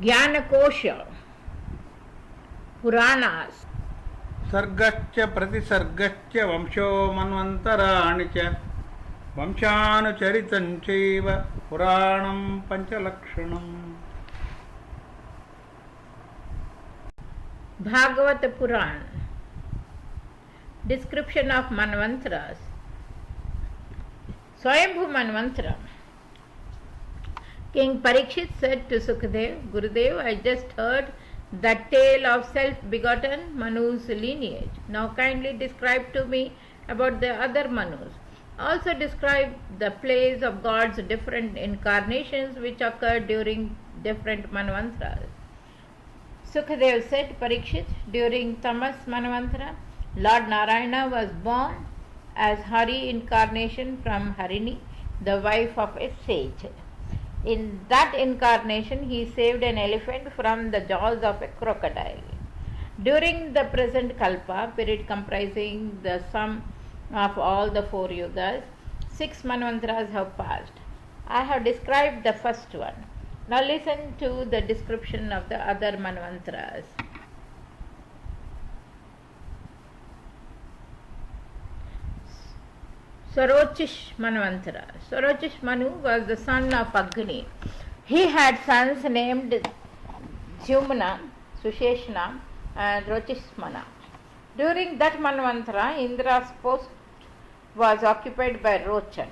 Jnanakosha, Puranas. सर्गच्च प्रतिसर्गच्च वंशो मन्वन्तराणि च वंशानुचरितं चैव पुराणं पञ्चलक्षणम्. Bhagavat Purana. Description of Manvantras. Swayambhu Manvantara. King Parikshit said to Sukadev, Gurudev, I just heard that tale of self-begotten Manu's lineage. Now kindly describe to me about the other Manus. Also describe the plays of God's different incarnations which occurred during different Manvantras. Sukadev said, Parikshit, during Tamas Manvantara, Lord Narayana was born as Hari incarnation from Harini, the wife of a sage. In that incarnation, he saved an elephant from the jaws of a crocodile. During the present Kalpa, period comprising the sum of all the 4 yugas, 6 Manvantras have passed. I have described the first one. Now listen to the description of the other Manvantras. Swarochish Manvantara. Swarochish Manu was the son of Agni. He had sons named Jumna, Susheshna and Rochishmana. During that Manvantara, Indra's post was occupied by Rochan.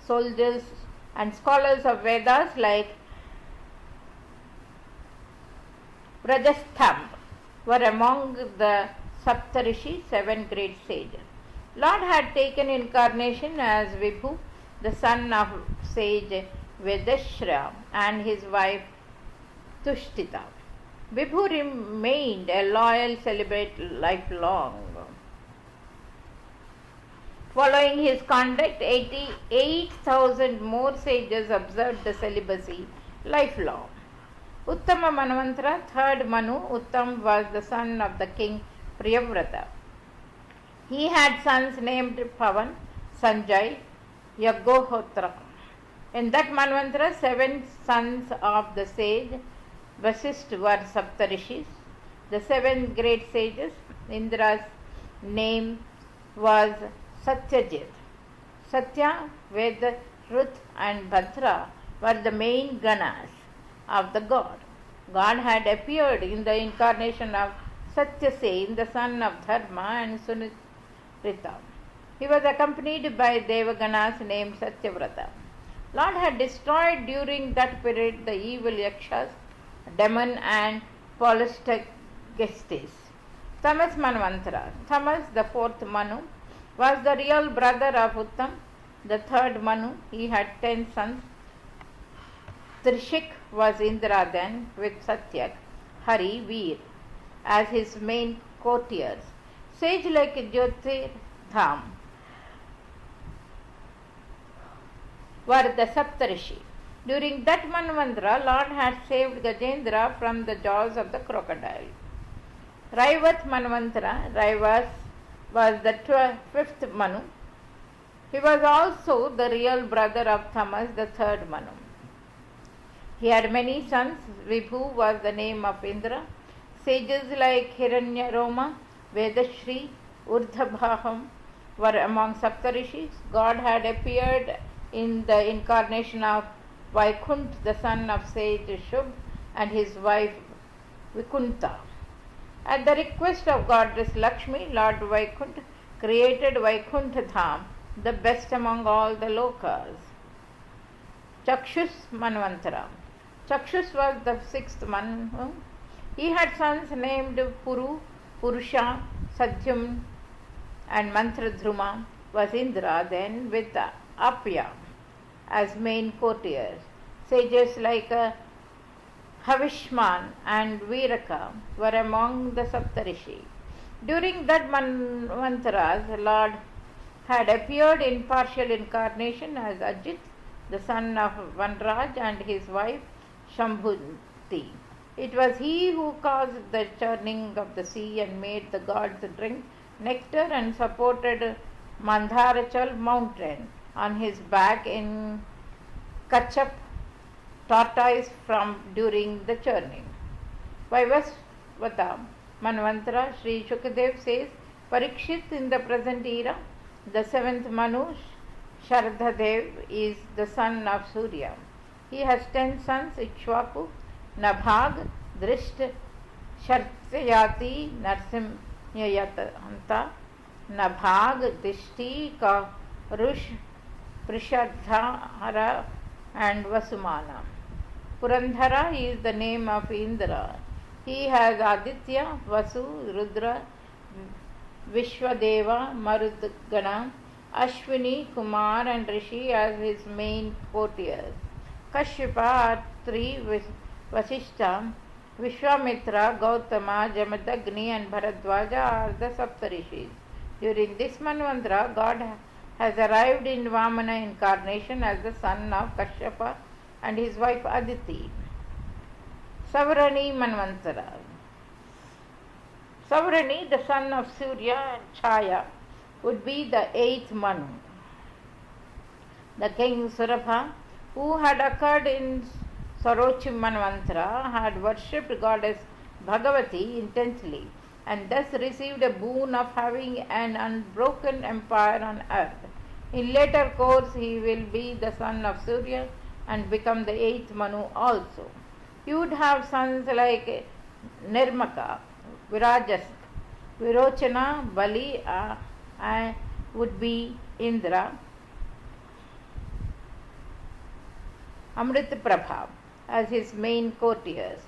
Soldiers and scholars of Vedas like Prajastham were among the Saptarishi, 7 great sages. Lord had taken incarnation as Vibhu, the son of sage Vedashra and his wife Tushtita. Vibhu remained a loyal celibate lifelong. Following his conduct, 88,000 more sages observed the celibacy lifelong. Uttama Manvantara, third Manu, Uttam was the son of the king Priyavrata. He had sons named Pavan, Sanjay, Yaggohotra. In that Manvantara, 7 sons of the sage Vasisht were Saptarishis. The 7 great sages, Indra's name was Satyajit. Satya, Veda, Ruth and Bhadra were the main ganas of the god. God had appeared in the incarnation of Satyasen, the son of Dharma and Sunita. He was accompanied by Devaganas named Satyavrata. Lord had destroyed during that period the evil Yakshas, Demon and Polystagustes. Tamas Manvantara. Tamas, the 4th Manu, was the real brother of Uttam, the 3rd Manu. He had 10 sons. Trishik was Indra then, with Satyak, Hari, Veer as his main courtiers. Sage like Jyotirtham were the Saptarishi. During that Manvantara, Lord had saved Gajendra from the jaws of the crocodile. Raivat Manvantara, Raivas was the 5th Manu. He was also the real brother of Tamas, the 3rd Manu. He had many sons. Vibhu was the name of Indra. Sages like Hiranyaroma, Vedashri, Urdhabhaham were among Saptarishis. God had appeared in the incarnation of Vaikunt, the son of sage Shubh, and his wife Vikunta. At the request of goddess Lakshmi, Lord Vaikunt created Vaikuntha Dham, the best among all the lokas. Chakshus Manvantara. Chakshus was the 6th Manu. He had sons named Puru, Purusha, Satyam and Mantradhruma was Indra then with Apya as main courtiers. Sages like Havishman and Viraka were among the Saptarishi. During that Manvantaras, Lord had appeared in partial incarnation as Ajit, the son of Vanraj and his wife Shambhuti. It was he who caused the churning of the sea and made the gods drink nectar and supported Mandharachal mountain on his back in Kachap tortoise from during the churning. Vaivasvata Manvantara, Sri Shukadev says, Parikshit in the present era, the seventh Manu, Shardhadev, is the son of Surya. He has 10 sons: Ikshvaku, Nabhag, Drishta, Shartyayati, Narsimhayatanta, Nabhag, Dishti, Karush, Prishadhara, and Vasumana. Purandhara is the name of Indra. He has Aditya, Vasu, Rudra, Vishwadeva, Marudgana, Ashwini, Kumar, and Rishi as his main courtiers. Kashyapa, Atri, Vasishta, Vishwamitra, Gautama, Jamadagni, and Bharadwaja are the Saptarishis. During this Manvantara, God has arrived in Vamana incarnation as the son of Kashyapa and his wife Aditi. Savarani Manvantara. Savarani, the son of Surya and Chaya, would be the 8th Manu. The king Surabha, who had occurred in Sarochi Manvantara, had worshipped goddess Bhagavati intensely and thus received a boon of having an unbroken empire on earth. In later course, he will be the son of Surya and become the 8th Manu also. He would have sons like Nirmaka, Virajas, Virochana, Bali, and would be Indra, Amrit Prabha as his main courtiers.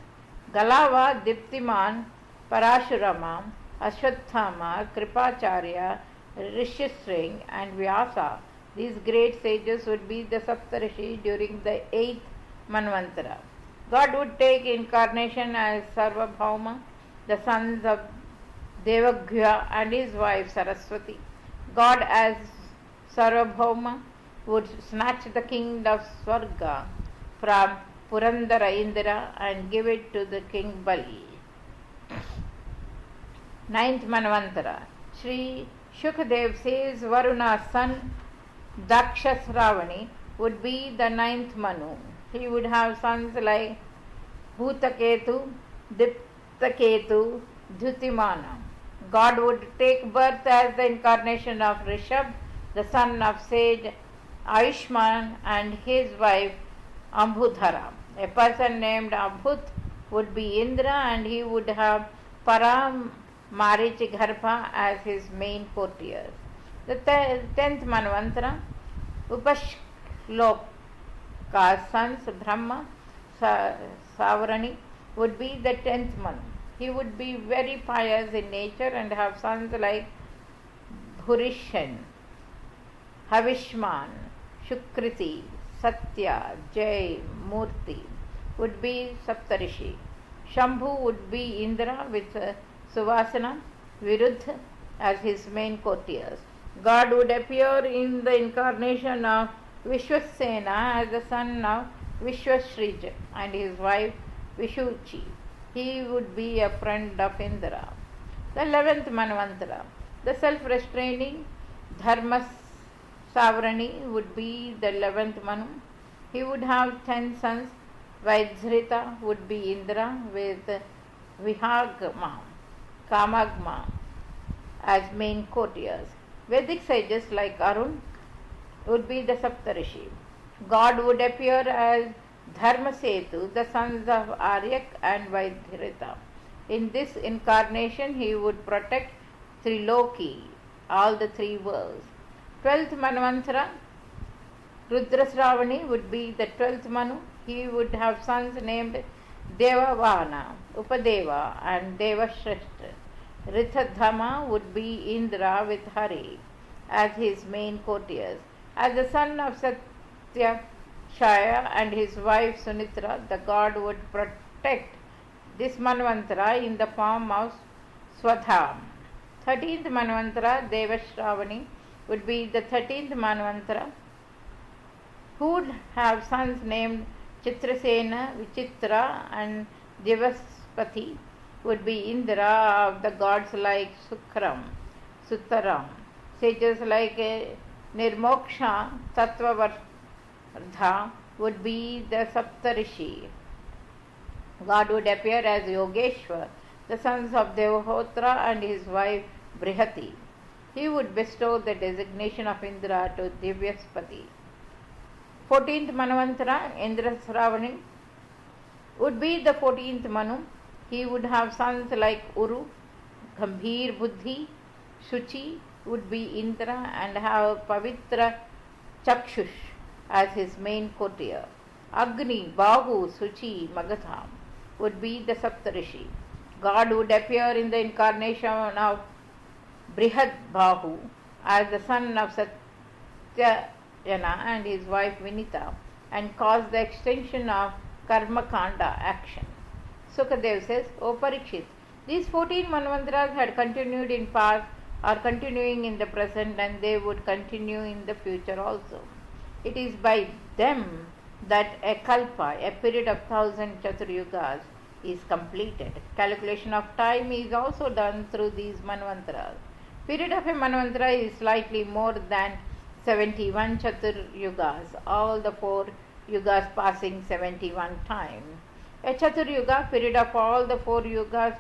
Galava, Diptiman, Parashurama, Ashwathama, Kripacharya, Rishistring, and Vyasa. These great sages would be the Saptarishi during the 8th Manvantara. God would take incarnation as Sarvabhauma, the sons of Devagya and his wife Saraswati. God as Sarvabhauma would snatch the kingdom of Swarga from Purandara Indra and give it to the king Bali. 9th Manvantara. Sri Shukadev says Varuna's son Dakshasravani would be the 9th Manu. He would have sons like Bhutaketu, Diptaketu, Dhutimana. God would take birth as the incarnation of Rishabh, the son of sage Ayushman, and his wife Ambudhara. A person named Abhut would be Indra, and he would have Param Marichigharpa as his main courtiers. The 10th Manvantara, Upashloka's sons Brahma, Savarani, would be the 10th Manu. He would be very pious in nature and have sons like Bhurishan, Havishman, Shukriti, Satya, Jai, Murti would be Saptarishi. Shambhu would be Indra with Suvasana, Viruddha as his main courtiers. God would appear in the incarnation of Vishwasena as the son of Vishwashrija and his wife Vishuchi. He would be a friend of Indra. The 11th Manvantara. The self-restraining Dharma Savarani would be the 11th Manu. He would have 10 sons. Vaidhrita would be Indra with Vihagma, Kamagma as main courtiers. Vedic sages like Arun would be the Saptarishi. God would appear as Dharmasetu, the sons of Aryak and Vaidhrita. In this incarnation, he would protect Triloki, all the 3 worlds. 12th Manvantara, Rudrasravani would be the 12th Manu. He would have sons named Devavana, Upadeva, and Devashreshta. Rithadhama would be Indra with Hari as his main courtiers. As the son of Satya Shaya and his wife Sunitra, the god would protect this Manvantara in the form of Swadham. 13th Manvantara, Devashravani, would be the 13th Manvantara, who would have sons named Chitrasena, Vichitra, and Divaspati, would be Indra of the gods like Sukram, Suttaram. Sages like Nirmoksha, Tattvardha would be the Saptarishi. God would appear as Yogeshwar, the sons of Devahotra and his wife Brihati. He would bestow the designation of Indra to Divyaspati. 14th Manvantara, Indra Sravani, would be the 14th Manu. He would have sons like Uru, Gambhir Buddhi, Shuchi would be Indra and have Pavitra Chakshush as his main courtier. Agni, Bahu, Suchi, Magadha would be the Saptarishi. God would appear in the incarnation of Brihad Bahu as the son of Satyajana and his wife Vinita and cause the extension of Karmakanda action. Sukadev says, O Parikshit, these 14 Manvantaras had continued in past, are continuing in the present, and they would continue in the future also. It is by them that a kalpa, a period of 1,000 Chaturyugas, is completed. Calculation of time is also done through these Manvantaras. Period of a Manvantara is slightly more than 71 Chaturyugas, all the 4 yugas passing 71 times. A Chaturyuga, period of all the 4 yugas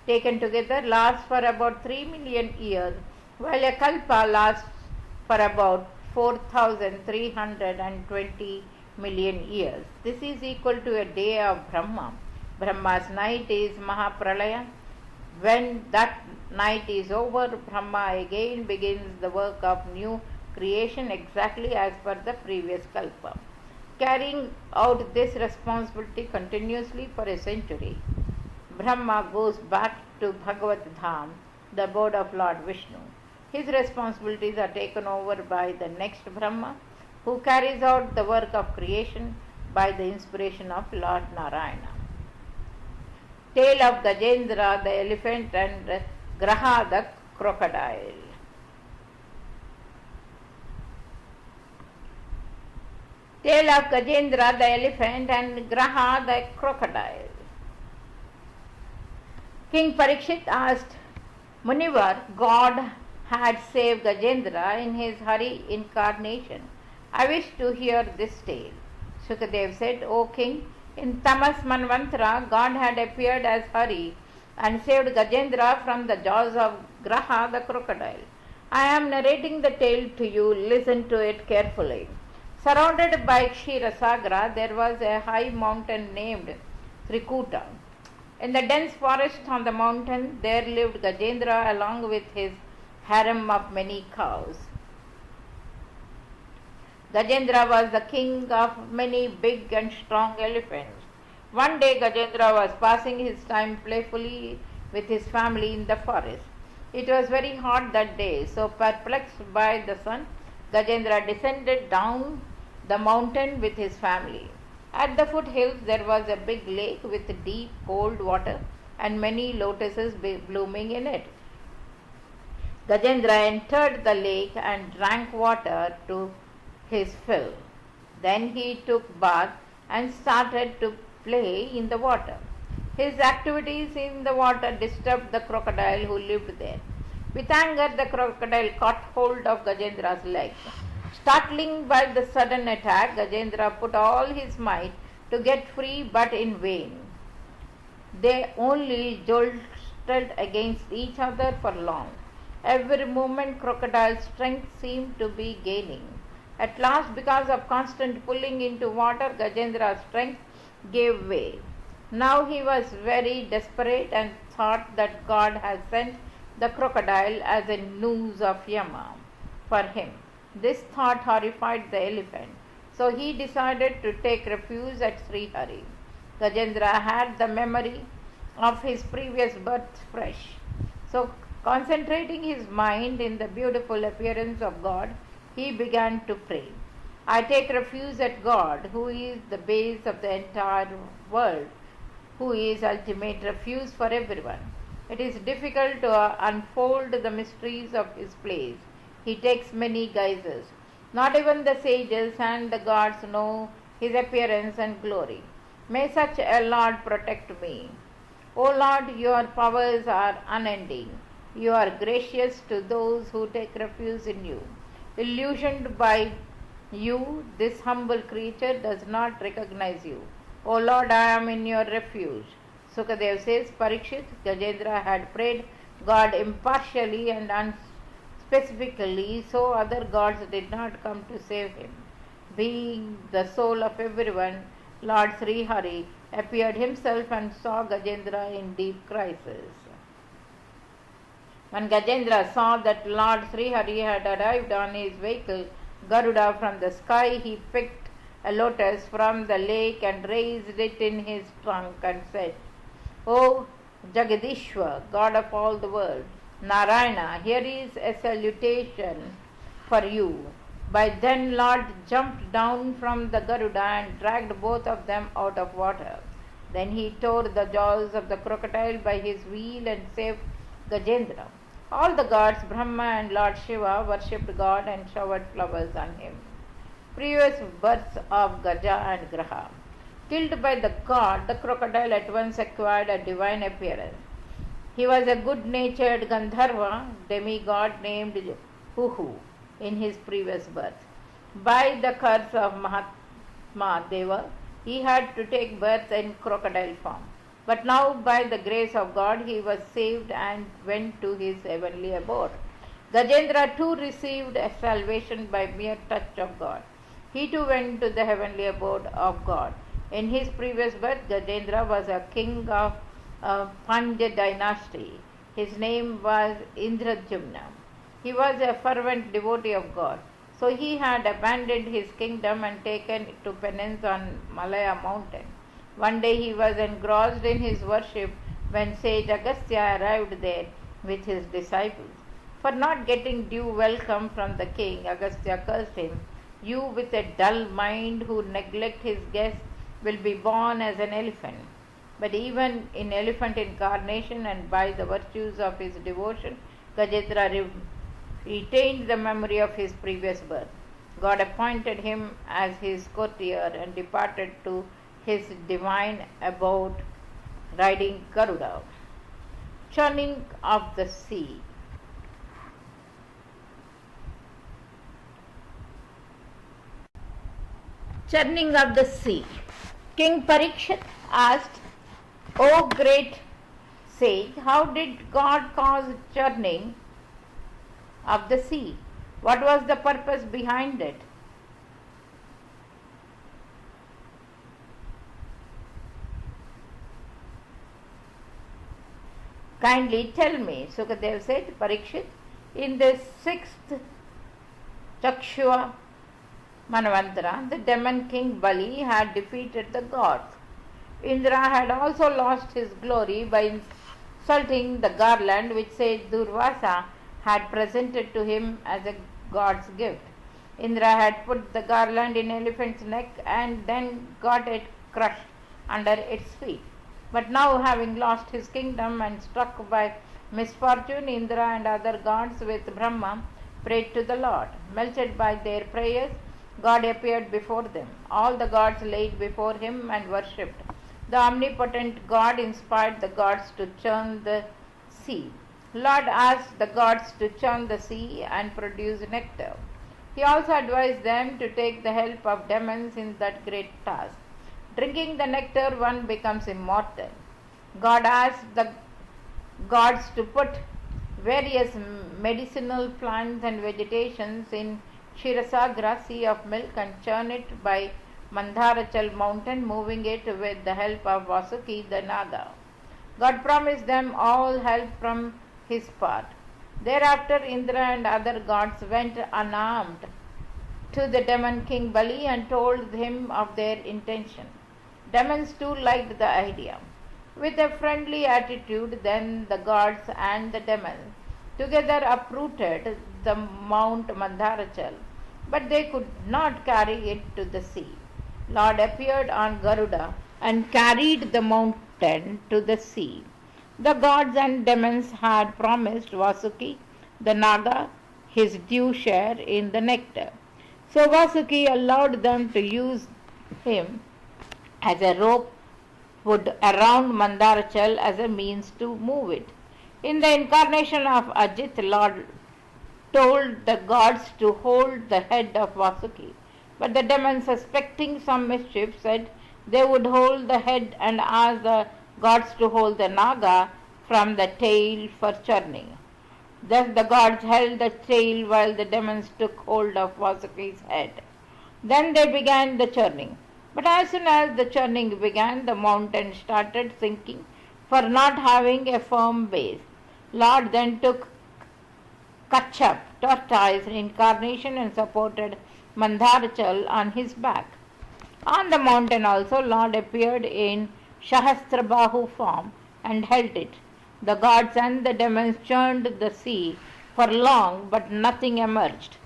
taken together, lasts for about 3 million years, while a kalpa lasts for about 4,320 million years. This is equal to a day of Brahma. Brahma's night is Mahapralaya. When that night is over, Brahma again begins the work of new creation exactly as per the previous kalpa, carrying out this responsibility continuously for a century. Brahma goes back to Bhagavat Dham, the abode of Lord Vishnu. His responsibilities are taken over by the next Brahma, who carries out the work of creation by the inspiration of Lord Narayana. Tale of Gajendra the elephant and Graha the crocodile. Tale of Gajendra the elephant and Graha the crocodile. King Parikshit asked Munivar, God had saved Gajendra in his Hari incarnation. I wish to hear this tale. Sukadev said, O king, in Tamas Manvantara, God had appeared as Hari and saved Gajendra from the jaws of Graha the crocodile. I am narrating the tale to you. Listen to it carefully. Surrounded by Kshirosagra, there was a high mountain named Trikuta. In the dense forest on the mountain, there lived Gajendra along with his harem of many cows. Gajendra was the king of many big and strong elephants. One day Gajendra was passing his time playfully with his family in the forest. It was very hot that day, so perplexed by the sun, Gajendra descended down the mountain with his family. At the foothills there was a big lake with deep cold water and many lotuses blooming in it. Gajendra entered the lake and drank water to his fill. Then he took bath and started to play in the water. His activities in the water disturbed the crocodile who lived there. With anger, the crocodile caught hold of Gajendra's leg. Startling by the sudden attack, Gajendra put all his might to get free, but in vain. They only jolted against each other for long. Every moment crocodile's strength seemed to be gaining. At last, because of constant pulling into water, Gajendra's strength gave way. Now he was very desperate and thought that God had sent the crocodile as a news of Yama for him. This thought horrified the elephant, so he decided to take refuge at Srihari. Gajendra had the memory of his previous birth fresh, so concentrating his mind in the beautiful appearance of God, he began to pray. I take refuge at God, who is the base of the entire world, who is ultimate refuge for everyone. It is difficult to unfold the mysteries of his place. He takes many guises. Not even the sages and the gods know his appearance and glory. May such a Lord protect me. O Lord, your powers are unending. You are gracious to those who take refuge in you. Illusioned by You, this humble creature, does not recognize you. O Lord, I am in your refuge. Sukadev says, Parikshit, Gajendra had prayed God impartially and unspecifically, so other gods did not come to save him. Being the soul of everyone, Lord Sri Hari appeared himself and saw Gajendra in deep crisis. When Gajendra saw that Lord Sri Hari had arrived on his vehicle Garuda from the sky, he picked a lotus from the lake and raised it in his trunk and said, O Jagadishwar, God of all the world, Narayana, here is a salutation for you. By then Lord jumped down from the Garuda and dragged both of them out of water. Then he tore the jaws of the crocodile by his wheel and saved Gajendra. All the gods, Brahma and Lord Shiva, worshipped God and showered flowers on him. Previous births of Gaja and Graha. Killed by the god, the crocodile at once acquired a divine appearance. He was a good-natured Gandharva, demigod named Huhu in his previous birth. By the curse of Mahatma Deva, he had to take birth in crocodile form. But now, by the grace of God, he was saved and went to his heavenly abode. Gajendra too received a salvation by mere touch of God. He too went to the heavenly abode of God. In his previous birth, Gajendra was a king of Pandya dynasty. His name was Indradyumna. He was a fervent devotee of God. So he had abandoned his kingdom and taken to penance on Malaya mountain. One day he was engrossed in his worship when sage Agastya arrived there with his disciples. For not getting due welcome from the king, Agastya cursed him. You with a dull mind who neglect his guests will be born as an elephant. But even in elephant incarnation and by the virtues of his devotion, Gajendra retained the memory of his previous birth. God appointed him as his courtier and departed to his divine abode riding Garuda. Churning of the sea. Churning of the sea. King Parikshit asked, O great sage, how did God cause churning of the sea? What was the purpose behind it? Kindly tell me, Sukadev said. Parikshit, in the 6th Chakshua Manvantara, the demon king Bali had defeated the gods. Indra had also lost his glory by insulting the garland which sage Durvasa had presented to him as a god's gift. Indra had put the garland in elephant's neck and then got it crushed under its feet. But now, having lost his kingdom and struck by misfortune, Indra and other gods with Brahma prayed to the Lord. Melted by their prayers, God appeared before them. All the gods laid before him and worshipped. The omnipotent God inspired the gods to churn the sea. Lord asked the gods to churn the sea and produce nectar. He also advised them to take the help of demons in that great task. Drinking the nectar, one becomes immortal. God asked the gods to put various medicinal plants and vegetations in Kshirosagra, sea of milk, and churn it by Mandharachal mountain, moving it with the help of Vasuki the Naga. God promised them all help from his part. Thereafter, Indra and other gods went unarmed to the demon king Bali and told him of their intention. Demons too liked the idea. With a friendly attitude, then the gods and the demons together uprooted the Mount Mandharachal, but they could not carry it to the sea. Lord appeared on Garuda and carried the mountain to the sea. The gods and demons had promised Vasuki, the Naga, his due share in the nectar. So Vasuki allowed them to use him as a rope would around Mandharachal as a means to move it. In the incarnation of Ajit, Lord told the gods to hold the head of Vasuki. But the demons, suspecting some mischief, said they would hold the head and asked the gods to hold the Naga from the tail for churning. Thus the gods held the tail while the demons took hold of Vasuki's head. Then they began the churning. But as soon as the churning began, the mountain started sinking for not having a firm base. Lord then took Kachap, tortoise incarnation, and supported Mandharachal on his back. On the mountain also Lord appeared in Sahasrabahu form and held it. The gods and the demons churned the sea for long, but nothing emerged.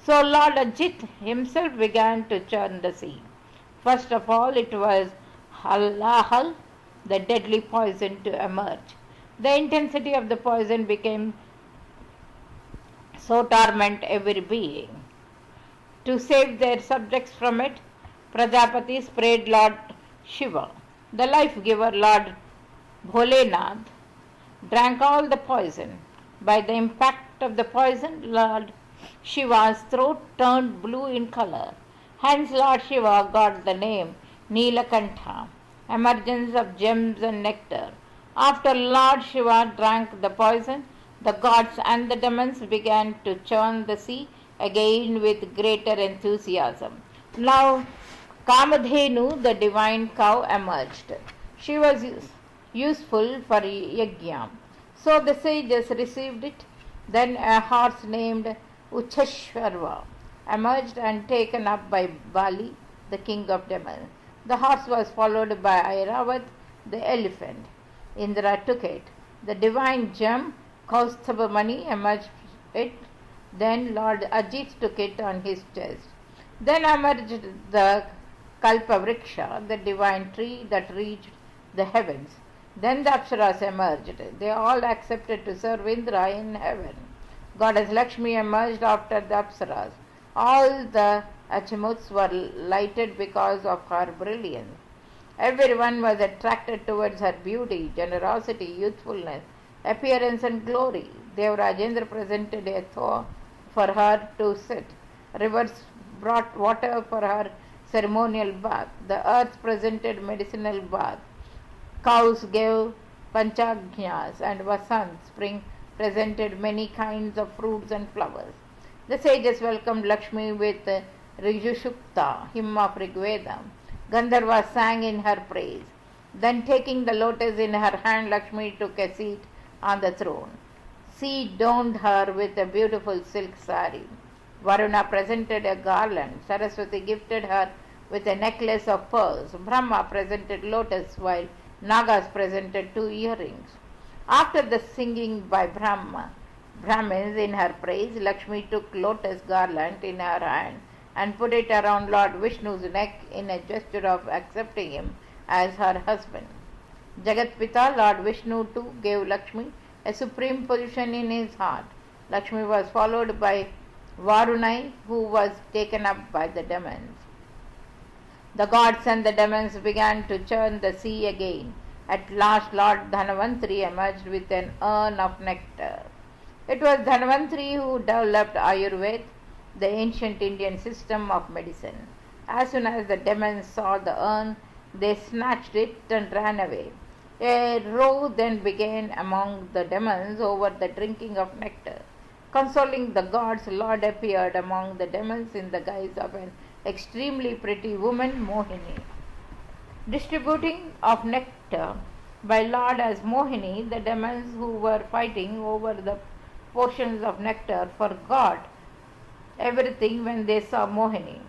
So Lord Ajit himself began to churn the sea. First of all, it was halahal, the deadly poison, to emerge. The intensity of the poison became so torment every being. To save their subjects from it, Prajapatis prayed Lord Shiva. The life-giver Lord Bholenath drank all the poison. By the impact of the poison, Lord Shiva's throat turned blue in color. Hence Lord Shiva got the name Neelakantha, emergence of gems and nectar. After Lord Shiva drank the poison, the gods and the demons began to churn the sea again with greater enthusiasm. Now Kamadhenu, the divine cow, emerged. She was useful for yajna. So the sages received it. Then a horse named Uchashvarva emerged and taken up by Bali, the king of demons. The horse was followed by Airavat, the elephant. Indra took it. The divine gem, Kaustubhamani, emerged it. Then Lord Ajit took it on his chest. Then emerged the Kalpavriksha, the divine tree that reached the heavens. Then the Apsaras emerged. They all accepted to serve Indra in heaven. Goddess Lakshmi emerged after the Apsaras. All the achimuts were lighted because of her brilliance. Everyone was attracted towards her beauty, generosity, youthfulness, appearance and glory. Devrajendra presented a thaw for her to sit. Rivers brought water for her ceremonial bath. The earth presented medicinal bath. Cows gave panchagnyas, and Vasant, spring, presented many kinds of fruits and flowers. The sages welcomed Lakshmi with Rijushukta, hymn of Rigveda. Gandharva sang in her praise. Then taking the lotus in her hand, Lakshmi took a seat on the throne. She adorned her with a beautiful silk sari. Varuna presented a garland. Saraswati gifted her with a necklace of pearls. Brahma presented lotus, while Nagas presented 2 earrings. After the singing by Brahmins in her praise, Lakshmi took lotus garland in her hand and put it around Lord Vishnu's neck in a gesture of accepting him as her husband. Jagatpita, Lord Vishnu too, gave Lakshmi a supreme position in his heart. Lakshmi was followed by Varunai, who was taken up by the demons. The gods and the demons began to churn the sea again. At last Lord Dhanvantari emerged with an urn of nectar. It was Dhanvantari who developed Ayurveda, the ancient Indian system of medicine. As soon as the demons saw the urn, they snatched it and ran away. A row then began among the demons over the drinking of nectar. Consoling the gods, Lord appeared among the demons in the guise of an extremely pretty woman, Mohini. Distributing of nectar by Lord as Mohini, the demons who were fighting over the portions of nectar forgot everything when they saw Mohini,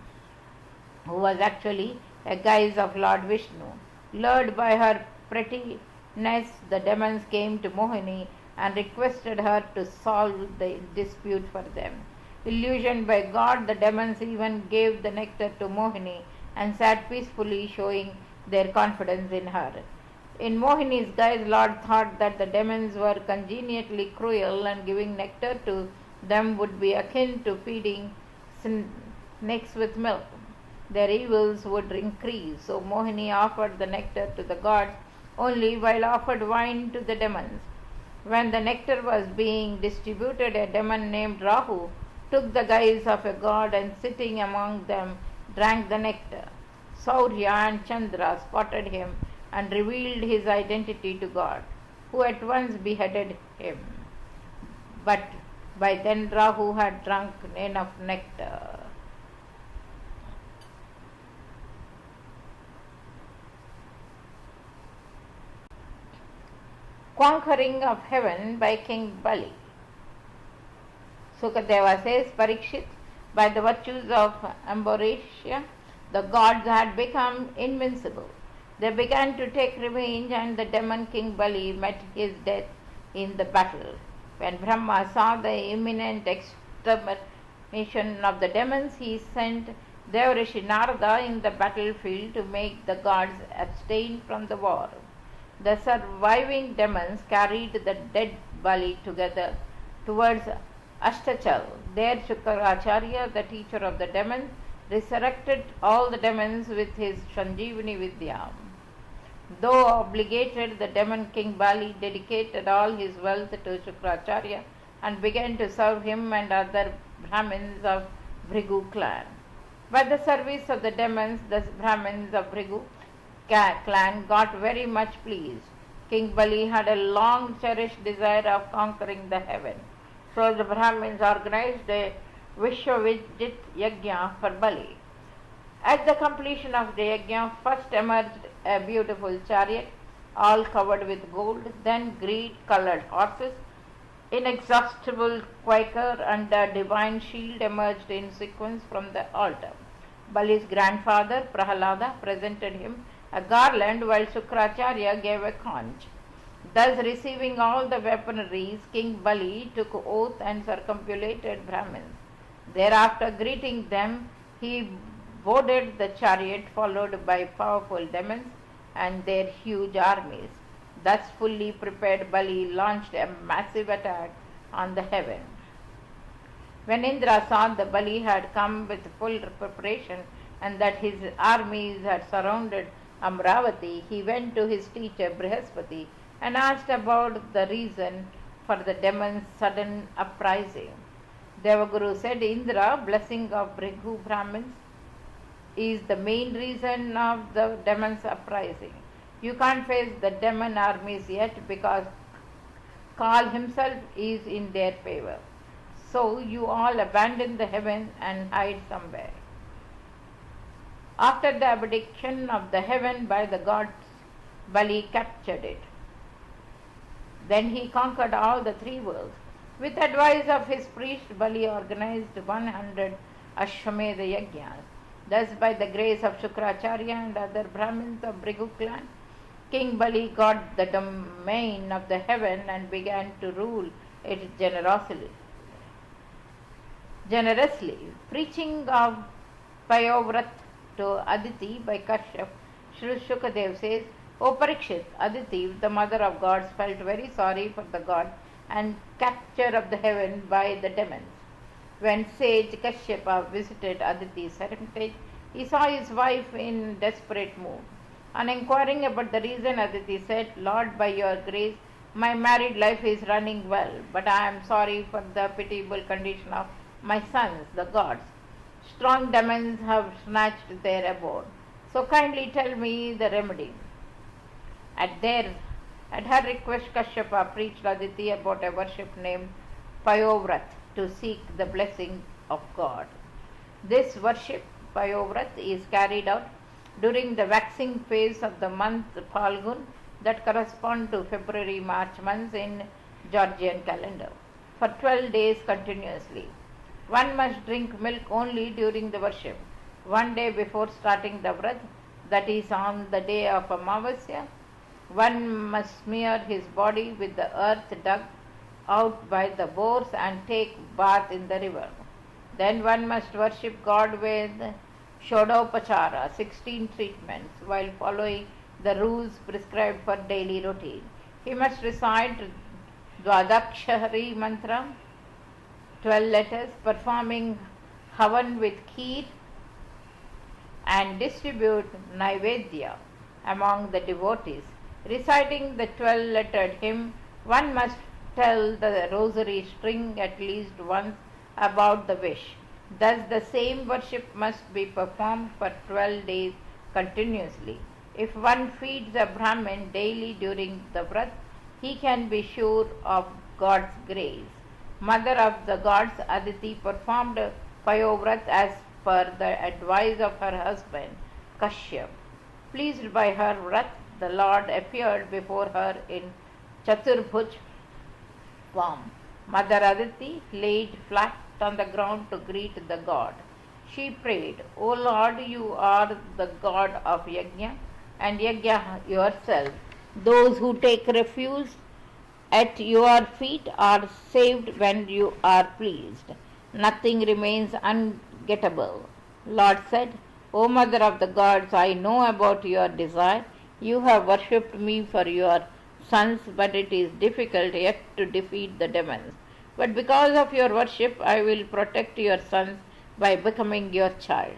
who was actually a guise of Lord Vishnu. Lured by her prettiness, the demons came to Mohini and requested her to solve the dispute for them. Illusioned by God, the demons even gave the nectar to Mohini and sat peacefully, showing their confidence in her. In Mohini's guise, Lord thought that the demons were congenially cruel, and giving nectar to them would be akin to feeding snakes with milk. Their evils would increase. So Mohini offered the nectar to the gods only, while offered wine to the demons. When the nectar was being distributed, a demon named Rahu took the guise of a god and, sitting among them, drank the nectar. Saurya and Chandra spotted him and revealed his identity to God, who at once beheaded him. But by then Rahu had drunk enough nectar. Conquering of heaven by King Bali. Sukadeva says, Parikshit, by the virtues of Ambarisha, the gods had become invincible. They began to take revenge, and the demon King Bali met his death in the battle. When Brahma saw the imminent extermination of the demons, he sent Devarishi Narada in the battlefield to make the gods abstain from the war. The surviving demons carried the dead Bali together towards Ashtachal. There Shukracharya, the teacher of the demons, resurrected all the demons with his Sanjeevani Vidya. Though obligated, the demon king Bali dedicated all his wealth to Shukracharya and began to serve him and other Brahmins of Bhrigu clan. By the service of the demons, the Brahmins of Bhrigu clan got very much pleased. King Bali had a long cherished desire of conquering the heaven. So the Brahmins organized a Vishwavijit Yajna for Bali. At the completion of the Yajna, first emerged a beautiful chariot, all covered with gold, then green-colored horses, inexhaustible quaker and a divine shield emerged in sequence from the altar. Bali's grandfather, Prahalada, presented him a garland while Shukracharya gave a conch. Thus, receiving all the weaponries, King Bali took oath and circumambulated Brahmins. Thereafter, greeting them, he boarded the chariot followed by powerful demons and their huge armies. Thus fully prepared, Bali launched a massive attack on the heaven. When Indra saw that Bali had come with full preparation and that his armies had surrounded Amravati, he went to his teacher Brihaspati and asked about the reason for the demon's sudden uprising. Devaguru said, Indra, blessing of Bhrigu Brahmins, is the main reason of the demon's uprising. You can't face the demon armies yet because Kal himself is in their favor. So you all abandon the heaven and hide somewhere. After the abdication of the heaven by the gods, Bali captured it. Then he conquered all the three worlds. With advice of his priest, Bali organized 100 Ashwamedha Yajnas. Thus, by the grace of Shukracharya and other Brahmins of Bhrigu clan, King Bali got the domain of the heaven and began to rule it generously. Preaching of Payovrat to Aditi by Kashyap, Shri Shukadev says, O Parikshit, Aditi, the mother of gods, felt very sorry for the god and capture of the heaven by the demons. When sage Kashyapa visited Aditi's hermitage, he saw his wife in desperate mood. On inquiring about the reason, Aditi said, Lord, by your grace, my married life is running well, but I am sorry for the pitiable condition of my sons, the gods. Strong demons have snatched their abode. So kindly tell me the remedy. At her request, Kashyapa preached Aditi about a worship named Payovrat to seek the blessing of God. This worship, Payovrat, is carried out during the waxing phase of the month Phalgun that correspond to February-March months in Georgian calendar for 12 days continuously. One must drink milk only during the worship. One day before starting the vrat, that is on the day of Amavasya, one must smear his body with the earth dug out by the bores and take bath in the river. Then one must worship God with Shodopachara, 16 treatments, while following the rules prescribed for daily routine. He must recite Dwadakshari mantra, 12 letters, performing havan with kheer, and distribute naivedya among the devotees. Reciting the 12-lettered hymn, one must tell the rosary string at least once about the wish. Thus, the same worship must be performed for 12 days continuously. If one feeds a Brahmin daily during the Vrat, he can be sure of God's grace. Mother of the gods Aditi performed Payovrat as per the advice of her husband Kashyap. Pleased by her Vrat, the Lord appeared before her in Chaturbhuj form. Mother Aditi laid flat on the ground to greet the god. She prayed, O Lord, you are the God of Yajna and Yajna yourself. Those who take refuge at your feet are saved when you are pleased. Nothing remains ungettable. Lord said, O Mother of the gods, I know about your desire. You have worshipped me for your sons, but it is difficult yet to defeat the demons. But because of your worship, I will protect your sons by becoming your child.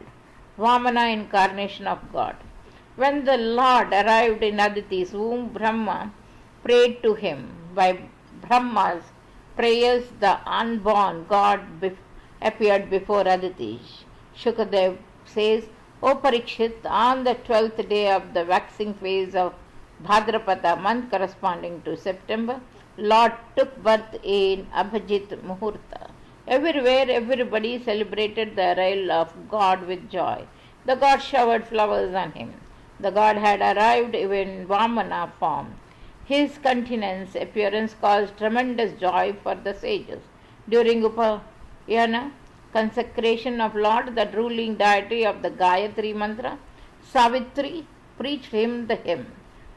Vamana, incarnation of God. When the Lord arrived in Aditi's womb, Brahma prayed to him. By Brahma's prayers, the unborn God appeared before Aditi. Shukadev says, O Parikshit, on the 12th day of the waxing phase of Bhadrapada month corresponding to September, Lord took birth in Abhijit Muhurta. Everywhere, everybody celebrated the arrival of God with joy. The God showered flowers on him. The God had arrived in Vamana form. His countenance appearance caused tremendous joy for the sages. During Upayana, consecration of Lord, the ruling deity of the Gayatri mantra, Savitri preached him the hymn.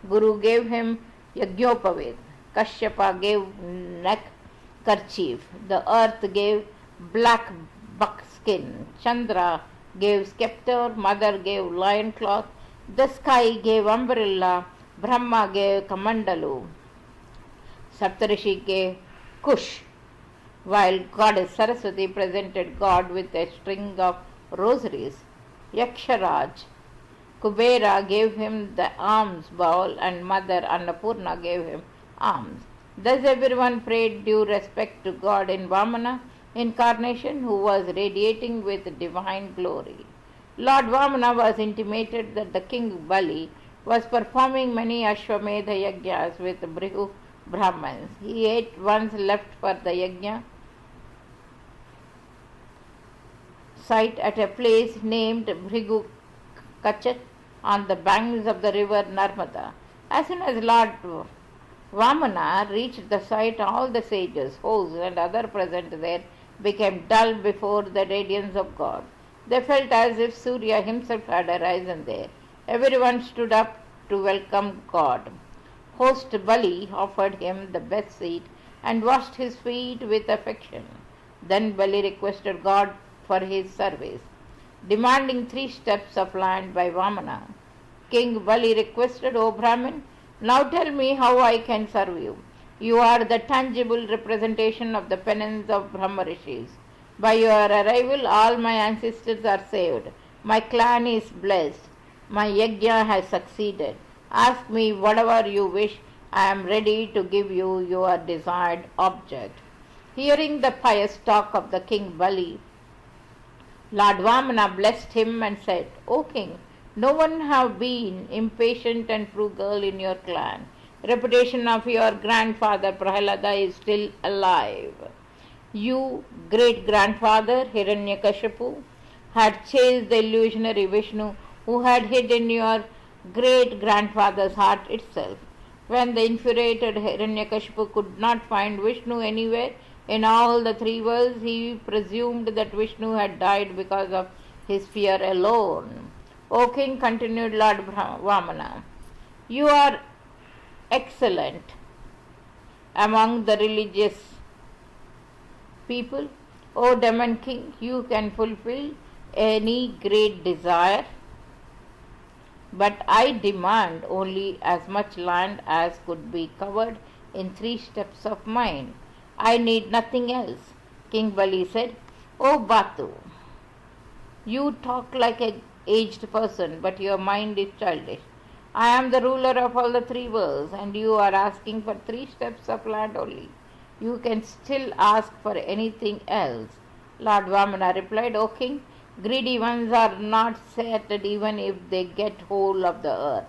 Guru gave him Yajñopaved. Kashyapa gave neck kerchief. The earth gave black buckskin. Chandra gave scepter. Mother gave lion cloth. The sky gave umbrella. Brahma gave kamandalu. Saptarishi gave kush. While Goddess Saraswati presented God with a string of rosaries. Yaksharaj Kubera gave him the alms bowl and Mother Annapurna gave him alms. Thus everyone paid due respect to God in Vamana incarnation, who was radiating with divine glory. Lord Vamana was intimated that the king Bali was performing many Ashwamedha Yajnas with Brihu Brahmins. He ate once left for the Yajna site at a place named Bhrigu Kachat on the banks of the river Narmada. As soon as Lord Vamana reached the site, all the sages, hosts, and other present there became dull before the radiance of God. They felt as if Surya himself had arisen there. Everyone stood up to welcome God. Host Bali offered him the best seat and washed his feet with affection. Then Bali requested God for his service, demanding 3 steps of land by Vamana. King Bali requested, O Brahmin, now tell me how I can serve you. You are the tangible representation of the penance of Brahma Rishis. By your arrival, all my ancestors are saved. My clan is blessed. My yajna has succeeded. Ask me whatever you wish. I am ready to give you your desired object. Hearing the pious talk of the king Bali, Lord Vamana blessed him and said, O king, no one have been impatient and frugal in your clan. Reputation of your grandfather Prahalada is still alive. You, great-grandfather Hiranyakashipu, had chased the illusionary Vishnu who had hid in your great-grandfather's heart itself. When the infuriated Hiranyakashipu could not find Vishnu anywhere in all the 3 worlds, he presumed that Vishnu had died because of his fear alone. O king, continued Lord Vamana, you are excellent among the religious people. O demon king, you can fulfill any great desire, but I demand only as much land as could be covered in 3 steps of mine. I need nothing else. King Bali said, O Batu, you talk like an aged person, but your mind is childish. I am the ruler of all the 3 worlds, and you are asking for 3 steps of land only. You can still ask for anything else. Lord Vamana replied, O king, greedy ones are not sated even if they get hold of the earth,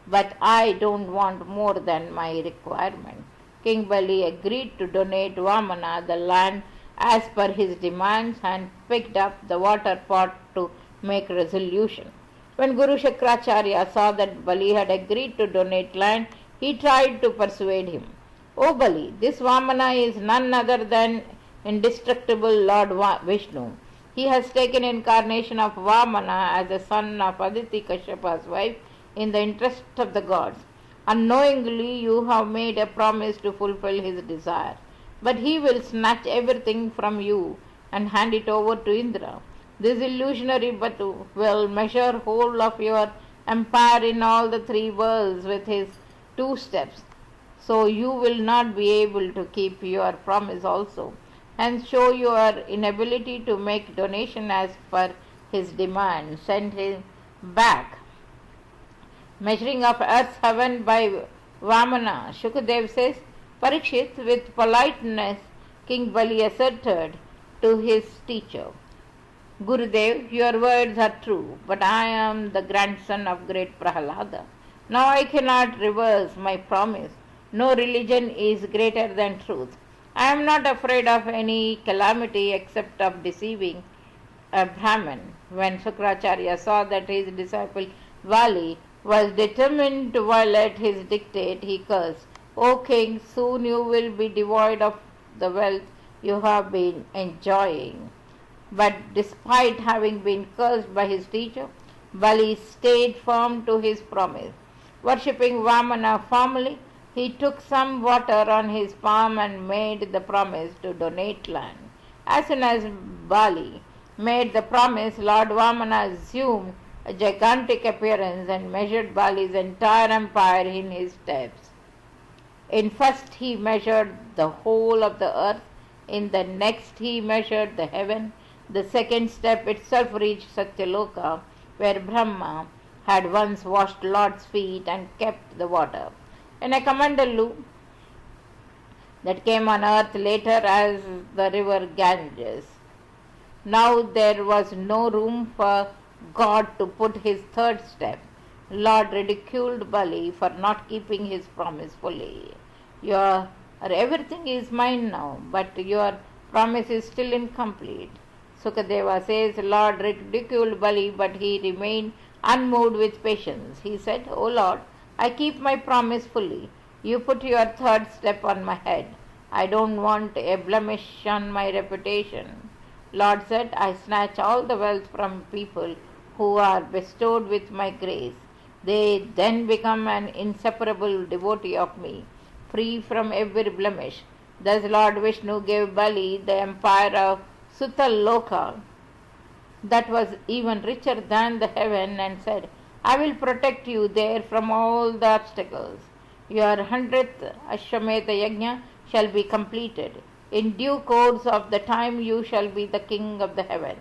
but I don't want more than my requirement. King Bali agreed to donate Vamana the land as per his demands and picked up the water pot to make resolution. When Guru Shakracharya saw that Bali had agreed to donate land, he tried to persuade him. O Bali, this Vamana is none other than indestructible Lord Vishnu. He has taken incarnation of Vamana as the son of Aditi Kashyapa's wife in the interest of the gods. Unknowingly you have made a promise to fulfill his desire, but he will snatch everything from you and hand it over to Indra. This illusionary Batu will measure whole of your empire in all the three worlds with his 2 steps, so you will not be able to keep your promise also, and show your inability to make donation as per his demand. Send him back. Measuring of earth's heaven by Vamana, Shukadev says, Parikshit, with politeness, King Bali asserted to his teacher, Gurudev, your words are true, but I am the grandson of great Prahalada. Now I cannot reverse my promise. No religion is greater than truth. I am not afraid of any calamity except of deceiving a Brahman. When Shukracharya saw that his disciple Vali was determined to violate his dictate, he cursed, O king, soon you will be devoid of the wealth you have been enjoying. But despite having been cursed by his teacher, Bali stayed firm to his promise. Worshipping Vamana firmly, he took some water on his palm and made the promise to donate land. As soon as Bali made the promise, Lord Vamana assumed a gigantic appearance and measured Bali's entire empire in his steps. In first he measured the whole of the earth, in the next he measured the heaven. The second step itself reached Satyaloka, where Brahma had once washed Lord's feet and kept the water. In a Kamandalu that came on earth later as the river Ganges. Now there was no room for God to put his third step. Lord ridiculed Bali for not keeping his promise fully. Everything is mine now, but your promise is still incomplete. Sukadeva says, Lord ridiculed Bali, but he remained unmoved with patience. He said, O Lord, I keep my promise fully. You put your third step on my head. I don't want a blemish on my reputation. Lord said, I snatch all the wealth from people who are bestowed with my grace. They then become an inseparable devotee of me, free from every blemish. Thus Lord Vishnu gave Bali the empire of Sutaloka that was even richer than the heaven, and said, I will protect you there from all the obstacles. Your 100th Ashwamedha Yajna shall be completed. In due course of the time you shall be the king of the heaven.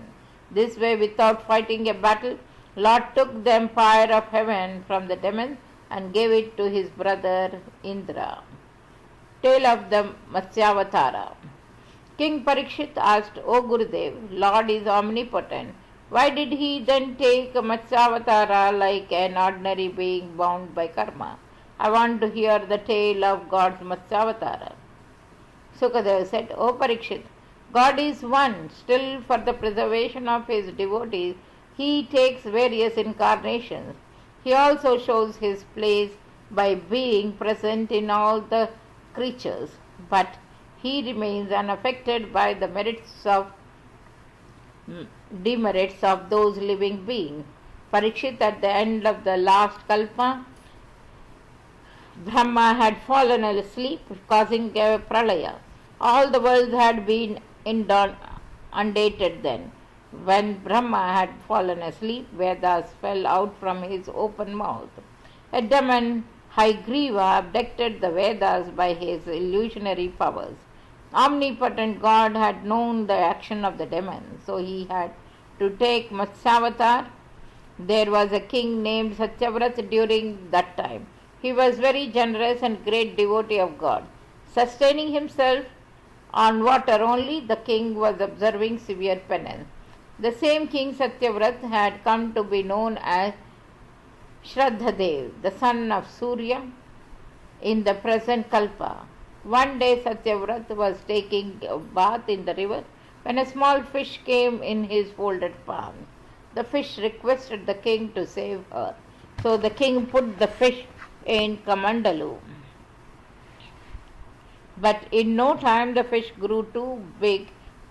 This way, without fighting a battle, Lord took the empire of heaven from the demons and gave it to his brother Indra. Tale of the Matsyavatara. King Parikshit asked, O Gurudev, Lord is omnipotent. Why did he then take a Matsyavatara like an ordinary being bound by karma? I want to hear the tale of God's Matsyavatara. Sukadeva said, O Parikshit, God is one. Still, for the preservation of his devotees, he takes various incarnations. He also shows his place by being present in all the creatures, but he remains unaffected by the demerits of those living beings. Parikshit, at the end of the last kalpa, Brahma had fallen asleep, causing a pralaya. All the worlds had been inundated then. When Brahma had fallen asleep, Vedas fell out from his open mouth. A demon, Haigriva, abducted the Vedas by his illusionary powers. Omnipotent God had known the action of the demon, so he had to take Matsyavatar. There was a king named Satyavrat during that time. He was very generous and great devotee of God. Sustaining himself On water only, the king was observing severe penance. The same king Satyavrat had come to be known as Shraddhadev, the son of Surya, in the present Kalpa. One day Satyavrat was taking a bath in the river when a small fish came in his folded palm. The fish requested the king to save her. So the king put the fish in Kamandalu. But in no time the fish grew too big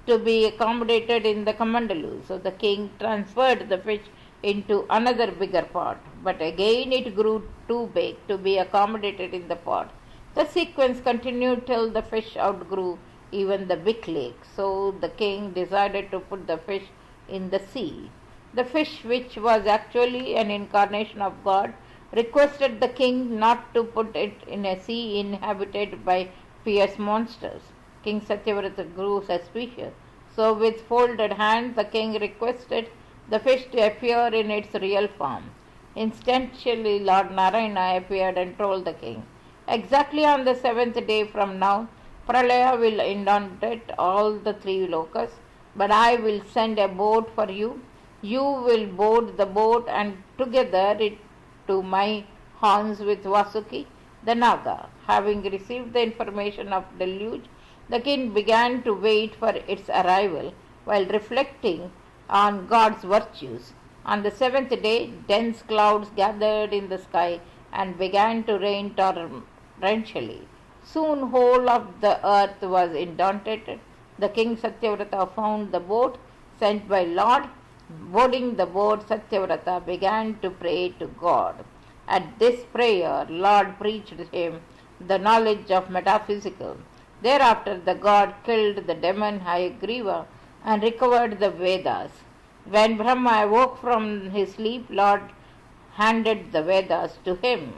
to be accommodated in the Kamandalu. So the king transferred the fish into another bigger pot. But again it grew too big to be accommodated in the pot. The sequence continued till the fish outgrew even the big lake. So the king decided to put the fish in the sea. The fish, which was actually an incarnation of God, requested the king not to put it in a sea inhabited by fierce monsters. King Satyavrata grew suspicious. So with folded hands the king requested the fish to appear in its real form. Instantly Lord Narayana appeared and told the king, exactly on the seventh day from now, Pralaya will inundate all the three lokas, but I will send a boat for you. You will board the boat and together it to my horns with Vasuki, the Naga. Having received the information of deluge, the king began to wait for its arrival while reflecting on God's virtues. On the seventh day, dense clouds gathered in the sky and began to rain torrentially. Soon whole of the earth was inundated. The king Satyavrata found the boat sent by Lord. Boarding the boat, Satyavrata began to pray to God. At this prayer, Lord preached him the knowledge of metaphysical. Thereafter the god killed the demon Hayagriva and recovered the Vedas. When Brahma awoke from his sleep, Lord handed the Vedas to him.